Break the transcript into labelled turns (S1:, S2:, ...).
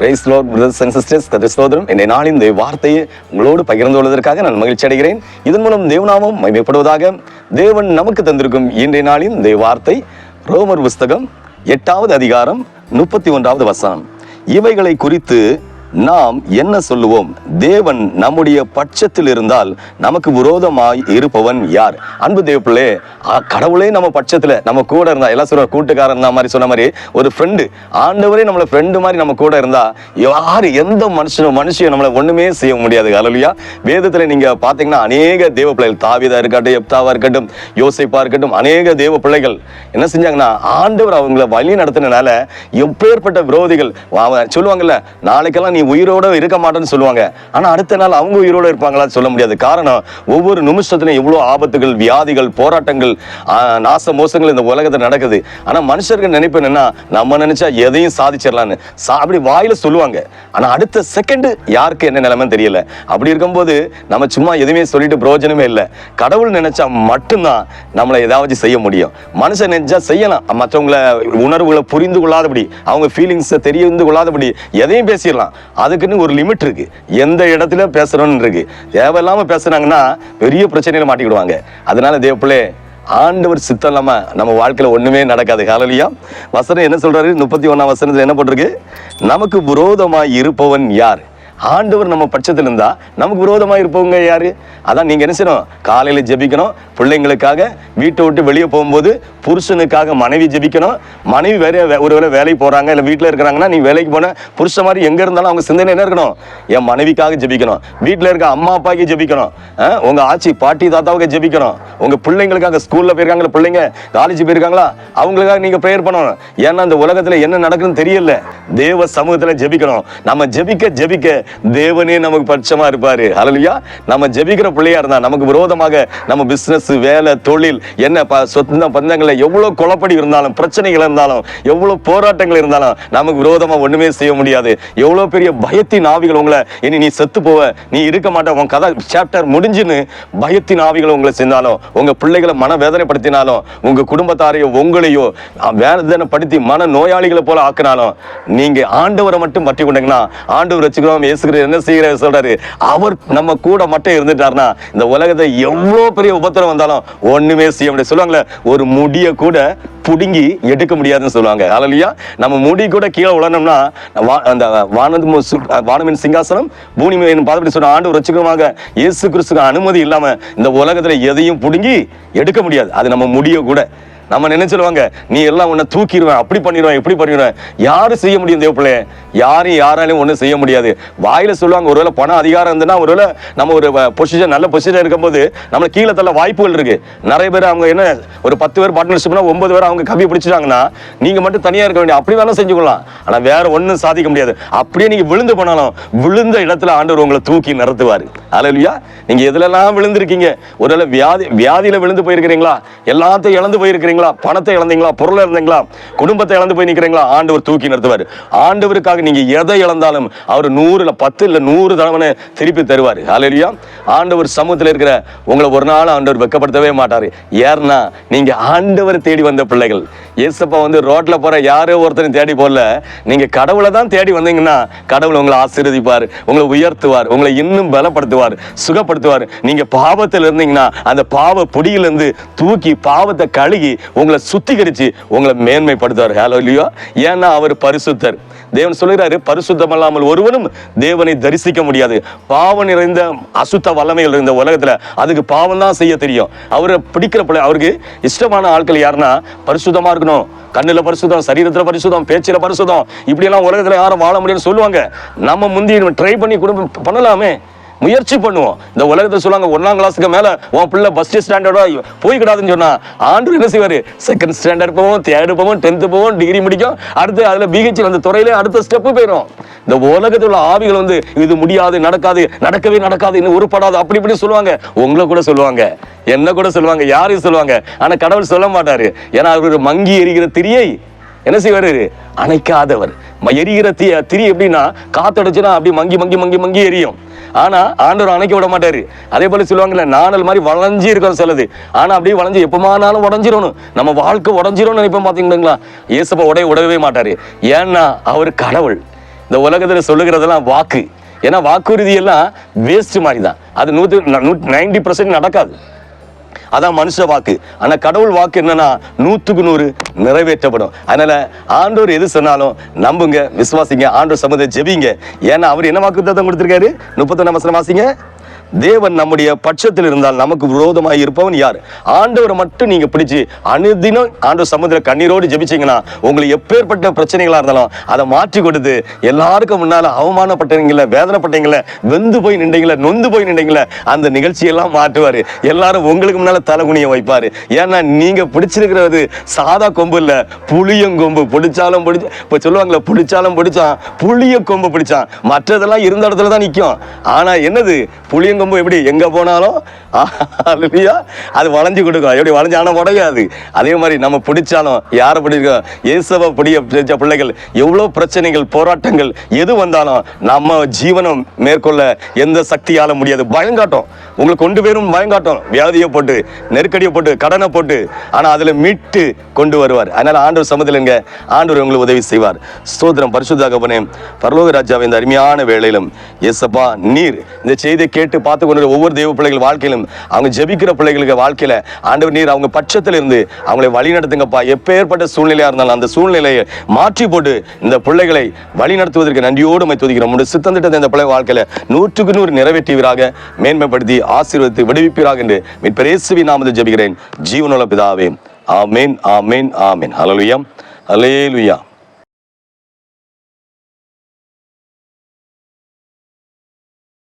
S1: Price Lord brothers and sisters. கர்த்தர் ஸ்தோத்திரம். இந்த நாளின் இந்த வார்த்தையை உங்களோடு பகிர்ந்து கொள்வதற்காக நான் மகிழ்ச்சி அடைகிறேன். இதன் மூலம் தேவநாமம் மகிமைப்படுவதாக. தேவன் நமக்கு தந்திருக்கும் இன்றைய நாளின் இந்த வார்த்தை ரோமர் புஸ்தகம் 8வது அதிகாரம் 31வது வசனம். இவைகளை குறித்து நாம் என்ன சொல்லுவோம்? தேவன் நம்முடைய பட்சத்தில் இருந்தால் நமக்கு விரோதமாய் இருப்பவன் யார்? அன்பு தேவப்பிள்ளை, கடவுளே நம்ம பட்சத்துல நம்ம கூட இருந்தா, எல்லாம் சொல்ற கூட்டுக்காரன் மாதிரி சொன்ன மாதிரி ஒரு ஃப்ரெண்டு, ஆண்டவரே நம்மள ஃப்ரெண்டு மாதிரி நம்ம கூட இருந்தா யாரு எந்த மனுஷன் நம்மளை ஒண்ணுமே செய்ய முடியாது. ஹல்லேலூயா. வேதத்துல நீங்க பாத்தீங்கன்னா அநேக தேவ பிள்ளைகள், தாவீதா இருக்கட்டும், எப்தாவா இருக்கட்டும், யோசேப்பா இருக்கட்டும், அநேக தேவ பிள்ளைகள் என்ன செஞ்சாங்கன்னா ஆண்டவர் அவங்களை வழி நடத்தினால எப்பேற்பட்ட விரோதிகள் சொல்லுவாங்கல்ல, நாளைக்கெல்லாம் நீ உயிரோட இருக்க மாட்டேன்னு சொல்லுவாங்க. ஆனா அடுத்த நாள் அவங்க உயிரோட இருப்பாங்களா சொல்ல முடியாது. காரணம், ஒவ்வொரு நிமிஷத்திலும் எவ்வளவு ஆபத்துகள், வியாதிகள், போராட்டங்கள், நாச மோசங்கள் இந்த உலகத்தில் நடக்குது. ஆனா மனுஷர்கள் நினைப்பு என்னன்னா, நம்ம நினைச்சா எதையும் சாதிச்சிடலான்னு அப்படி வாயில சொல்லுவாங்க. ஆனா அடுத்த செகண்ட் யாருக்கு என்ன நிலைமை தெரியல. அப்படி இருக்கும்போது நம்ம சும்மா எதுவுமே சொல்லிட்டு பிரயோஜனமே இல்லை. கடவுள் நினைச்சா மட்டும்தான் நம்மளை ஏதாவது செய்ய முடியும். மனுஷன் நினைச்சா செய்யலாம், மற்றவங்களை உணர்வுகளை புரிந்து கொள்ளாதபடி, அவங்க ஃபீலிங்ஸை தெரிந்து கொள்ளாதபடி எதையும் பேசிடலாம். அதுக்குன்னு ஒரு லிமிட் இருக்கு. எந்த இடத்துல பேசுறோம்னு இருக்கு. தேவையில்லாம பேசுனாங்கன்னா பெரிய பிரச்சனையில மாட்டிக்கிடுவாங்க. அதனால தேவப்பிள்ளை, ஆண்டவர் சித்தம் இல்லாம நம்ம வாழ்க்கையில ஒண்ணுமே நடக்காது. ஹல்லேலூயா. வசனம் என்ன சொல்றாரு? 31ஆம் வசனத்துல என்ன போட்டிருக்கு? நமக்கு விரோதமாய் இருப்பவன் யார்? ஆண்டவர் நம்ம பட்சத்தில் இருந்தா நமக்கு விரோதமாக இருப்பவங்க யாரு? அதான் நீங்க என்ன செய்யணும்? காலையில ஜெபிக்கணும். பிள்ளைங்களுக்காக வீட்டை விட்டு வெளியே போகும்போது புருஷனுக்காக மனைவி ஜெபிக்கணும். மனைவி ஒருவேளை வேலைக்கு போறாங்க, இல்லை வீட்டில் இருக்கிறாங்கன்னா நீ வேலைக்கு போன புருஷன் மாதிரி எங்க இருந்தாலும் அவங்க சிந்தனை என்ன இருக்கணும்? என் மனைவிக்காக ஜெபிக்கணும். வீட்டில் இருக்க அம்மா அப்பாவுக்கு ஜெபிக்கணும். உங்க ஆச்சி பாட்டி தாத்தாவுக்கு ஜெபிக்கணும். உங்க பிள்ளைங்களுக்காக, ஸ்கூல்ல போயிருக்காங்களா பிள்ளைங்க, காலேஜ் போயிருக்காங்களா, அவங்களுக்காக நீங்க ப்ரேயர் பண்ணணும். ஏன்னா அந்த உலகத்துல என்ன நடக்குதுன்னு தெரியல. தேவ சமூகத்துல ஜெபிக்கணும். நம்ம ஜெபிக்க தேவனே நமக்கு பட்சமா இருப்பாரு. ஹல்லேலூயா. நம்ம ஜெபிக்கிற பிள்ளையா இருந்தா நமக்கு விரோதமாக நம்ம பிசினஸ், வேலை, தொழில், என்ன சொந்த பந்தங்கள்ல எவ்வளவு குழப்படி இருந்தாலும், பிரச்சனைகள் இருந்தாலும், எவ்வளவு போராட்டங்கள் இருந்தாலும் நமக்கு விரோதமா ஒண்ணுமே செய்ய முடியாது. எவ்வளவு பெரிய பயத்தின் ஆவிகள் உங்களை, இனி நீ செத்து போவ, நீ இருக்க மாட்ட, உன் கதை சாப்டர் முடிஞ்சுன்னு பயத்தின் ஆவிகள் உங்களை செஞ்சாலும், உங்க பிள்ளைகளை மன வேதனைப்படுத்தினாலும், உங்க குடும்பத்தாரையோ உங்களையோ வேதனைப்படுத்தி மன நோயாளிகளை போல ஆக்கினாலும், நீங்க ஆண்டவரை மட்டும் பற்றி கொண்டீங்கன்னா, ஆண்டவர் வச்சுக்கிறோம் என்ன செய்யற சொல்றாரு, அவர் நம்ம கூட மட்டும் இருந்துட்டாருன்னா இந்த உலகத்தை எவ்வளவு பெரிய உபத்திரம் வந்தாலும் ஒண்ணுமே செய்ய முடியாது. சொல்லுவாங்களே, ஒரு முடிய கூட புடுங்கி எடுக்க முடியாதுன்னு சொல்லுவாங்க. ஹல்லேலூயா. நம்ம முடி கூட கீழே உழணும்னா அந்த வானமின் சிங்காசனம் பூமியின் பாதப்படி சொன்ன ஆண்டவர் வச்சுக்கிறோமாக இயேசு கிறிஸ்துக்கு அனுமதி இல்லாம இந்த உலகத்துல எதையும் புடுங்கி எடுக்க முடியாது. அது நம்ம முடிய கூட நம்ம நினைச்சிருவாங்க, நீ எல்லாம் உன்னை தூக்கிடுவேன், அப்படி பண்ணிடுவேன், இப்படி பண்ணிடுவேன். யாரும் செய்ய முடியும் தேவப்பிள்ளை? யாராலையும் ஒன்றும் செய்ய முடியாது. வாயில சொல்லுவாங்க. ஒருவேளை பணம் அதிகாரம் இருந்ததுன்னா, ஒருவேளை நம்ம ஒரு பொசிஷன், நல்ல பொசிஷன் இருக்கும்போது நம்மளை கீழே தள்ள வாய்ப்புகள் இருக்கு. நிறைய பேர் அவங்க என்ன, ஒரு 10 பேர் பார்ட்னர்ஷிப்னா 9 பேர் அவங்க கவி பிடிச்சிட்டாங்கன்னா நீங்க மட்டும் தனியா இருக்க வேண்டிய, அப்படி வேணாலும் செஞ்சுக்கலாம். ஆனா வேற ஒன்றும் சாதிக்க முடியாது. அப்படியே நீங்க விழுந்து போனாலும் விழுந்த இடத்துல ஆண்டவர் உங்களை தூக்கி நிறுத்துவாரு. ஹல்லேலூயா. நீங்க எதுலெல்லாம் விழுந்திருக்கீங்க? ஒருவேளை வியாதியில விழுந்து போயிருக்கிறீங்களா? எல்லாத்தையும் இழந்து போயிருக்கிறீங்க, பணத்தை இழந்தீங்களா, பொருளை இழந்தீங்களா, குடும்பத்தை இழந்து போய் நிக்கிறீங்களா? ஆண்டவர் தூக்கி நிறுத்துவார். ஆண்டவருக்காக நீங்க எதை இழந்தாலும் அவர் 100 இல்ல 10 இல்ல 100 தடவை திருப்பி தருவார். ஹல்லேலூயா. ஆண்டவர் சமூகத்தில் இருக்கிற உங்களை ஒரு நாள் ஆண்டவர் வெட்கப்படுத்தவே மாட்டாரு. ஏன்னா நீங்க ஆண்டவர் தேடி வந்த பிள்ளைகள். ஏசப்பா ரோட்ல போற யாரோ ஒருத்தரையும் தேடி போடல. நீங்க கடவுளை தான் தேடி வந்தீங்கன்னா கடவுள் உங்களை ஆசீர்வதிப்பார், உங்களை உயர்த்துவார், உங்களை இன்னும் பலப்படுத்துவார், சுகப்படுத்துவார். நீங்க பாவத்தில் இருந்தீங்கன்னா அந்த பாவ பொடியிலிருந்து தூக்கி பாவத்தை கழுகி உங்களை சுத்திகரிச்சு உங்களை மேன்மைப்படுத்துவார். ஹல்லேலூயா. ஏன்னா அவர் பரிசுத்தர். தேவன் சொல்கிறாரு, பரிசுத்தம் அல்லாமல் ஒருவனும் தேவனை தரிசிக்க முடியாது. பாவம் நிறைந்த அசுத்த வல்லமைகள் இருந்த உலகத்துல அதுக்கு பாவம் தான் செய்ய தெரியும். அவரை பிடிக்கிற பிள்ளை, அவருக்கு இஷ்டமான ஆட்கள் யாருன்னா பரிசுத்தமா இருக்கணும். கண்ணுல பரிசுத்தம், சரீரத்துல பரிசுத்தம், பேச்சில பரிசுத்தம், இப்படி எல்லாம் உலகத்துல யாரும் வாழ முடியும்னு சொல்லுவாங்க. நம்ம முந்தி ட்ரை பண்ணி குடும்பம் பண்ணலாமே, முயற்சி பண்ணுவோம். இந்த உலகத்தை சொல்லுவாங்க, 1ஆம் கிளாஸுக்கு மேல உன் பிள்ளை ஃபர்ஸ்ட் ஸ்டாண்டர்டோட போய்கிடாதுன்னு சொன்னா ஆண்டவர் என்ன செய்வாரு? 2nd ஸ்டாண்டர்ட் போவோம், 3rd போவோம், 10th போவோம், டிகிரி முடிக்கும், அடுத்து அதுல பிஹெச்சி அந்த துறையில அடுத்த ஸ்டெப் போயிடும். இந்த உலகத்தில் உள்ள ஆவிகள் இது முடியாது, நடக்காது, நடக்கவே நடக்காது, இன்னும் உருப்படாது, அப்படி இப்படி சொல்லுவாங்க. உங்களை கூட சொல்லுவாங்க, என்ன கூட சொல்லுவாங்க, யாரையும் சொல்லுவாங்க. ஆனா கடவுள் சொல்ல மாட்டாரு. ஏன்னா அவர் மங்கி எரிகிற திரியை என்ன செய்வாரு? அணைக்காதவர். எரிகிற திரி எப்படின்னா காத்தடிச்சுன்னா அப்படி மங்கி மங்கி மங்கி மங்கி எரியும். ஆனா ஆண்டவர் அணைக்க விட மாட்டாரு. அதே போல சொல்லுவாங்கல்ல, நாணல் மாதிரி வளைஞ்சி இருக்கும் சிலது. ஆனா அப்படியே வளைஞ்சு எப்பமானாலும் உடஞ்சிடணும், நம்ம வாழ்க்கை உடஞ்சிரும் நினைப்போம். பாத்தீங்களா? இயேசுப்பா உடவே மாட்டாரு. ஏன்னா அவர் கடவுள். இந்த உலகத்தில் சொல்லுகிறதெல்லாம் வாக்கு. ஏன்னா வாக்குறுதி எல்லாம் வேஸ்ட் மாதிரி தான். அது 90% நடக்காது. அதான் மனுஷ வாக்கு. ஆனா கடவுள் வாக்கு என்னன்னா 100% நிறைவேற்றப்படும். அதனால ஆண்டவர் எது சொன்னாலும் நம்புங்க, விசுவாசிங்க, ஆண்டவர் சமூகத்தை ஜெபிங்க. ஏன்னா அவர் என்ன வாக்குத்தத்தம் கொடுத்திருக்காரு? 31 வசனம் வாசிங்க. தேவன் நம்முடைய பட்சத்தில் இருந்தால் நமக்கு விரோதமாக இருப்பவன் யார்? ஆண்டவரை மட்டும் நீங்க பிடிச்சு அனுதினம் ஆண்டவர் சமுதிர கண்ணீரோடு ஜெபிச்சீங்கன்னா உங்களுக்கு எப்பேற்பட்ட பிரச்சனைகளா இருந்தாலும் அதை மாற்றி கொடுத்து எல்லாருக்கும் முன்னால அவமானப்பட்டீங்கள, வேதனைப்பட்டீங்கள, வெந்து போய் நின்றீங்கள, நொந்து போய் நின்றீங்கள, அந்த நிகழ்ச்சியெல்லாம் மாற்றுவாரு. எல்லாரும் உங்களுக்கு முன்னால தலைகுனிய வைப்பாரு. ஏன்னா நீங்க பிடிச்சிருக்கிறது சாதா கொம்பு இல்ல, புளியங்கொம்பு. பிடிச்சாலும் பிடிச்சு, இப்ப சொல்லுவாங்களே பிடிச்சாலும் பிடிச்சான், புளிய கொம்பு பிடிச்சான். மற்றதெல்லாம் இருந்த இடத்துல தான் நிற்கும். ஆனா என்னது? புளியங்கொம்பு எப்படி எங்க போனாலும் அது வளைஞ்சு கொடுக்கும். எப்படி வளைஞ்சு ஆனா உடையாது. அதே மாதிரி நம்ம பிடிச்சாலும் யாரை பிடிக்கோம்? இயேசுவை பிடிச்ச பிள்ளைகள் எவ்வளவு பிரச்சனைகள், போராட்டங்கள் எது வந்தாலும் நம்ம ஜீவனம் மேற்கொள்ள எந்த சக்தியால முடியாது. பயங்காட்டம் உங்களுக்கு கொண்டு போயிரும், பயங்காட்டம் வியாதியை போட்டு, நெருக்கடியை போட்டு, கடனை போட்டு, ஆனா அதுல மீட்டு கொண்டு வருவார். அதனால ஆண்டவர் சமதிலங்க, ஆண்டவர் உங்களுக்கு உதவி செய்வார். ஸ்தோத்திரம். பரிசுத்த தகப்பனே, பரலோக ராஜாவே, இந்த அருமையான வேளையிலும் இயேசப்பா நீர் இந்த செய்தியை கேட்டு பார்த்து கொண்டு ஒவ்வொரு தேவ பிள்ளைகள் வாழ்க்கையிலும், அவங்க ஜெபிக்கிற பிள்ளைகளுக்கு வாழ்க்கையில ஆண்டவர் நீர் அவங்க பட்சத்தில் இருந்து அவங்களை வழி நடத்துங்கப்பா. எப்பேற்பட்ட சூழ்நிலையா இருந்தாலும் அந்த சூழ்நிலையை மாற்றி போட்டு இந்த பிள்ளைகளை வழி நடத்துவதற்கு நன்றியோடு மை துதிக்கிறோம். உங்களுடைய சித்தம் திட்டத்தை இந்த பிள்ளை வாழ்க்கையில 100க்கு 100 நிறைவேற்றுவீராக, மேன்மைப்படுத்தி ஆசீர்வதித்து விடுவிப்பீராக என்று மீட்பர் இயேசுவின் நாமத்தில் ஜெபிக்கிறேன் ஜீவனுள்ள பிதாவே. ஆமென், ஆமென், ஆமென். ஹல்லேலூயா, ஹல்லேலூயா.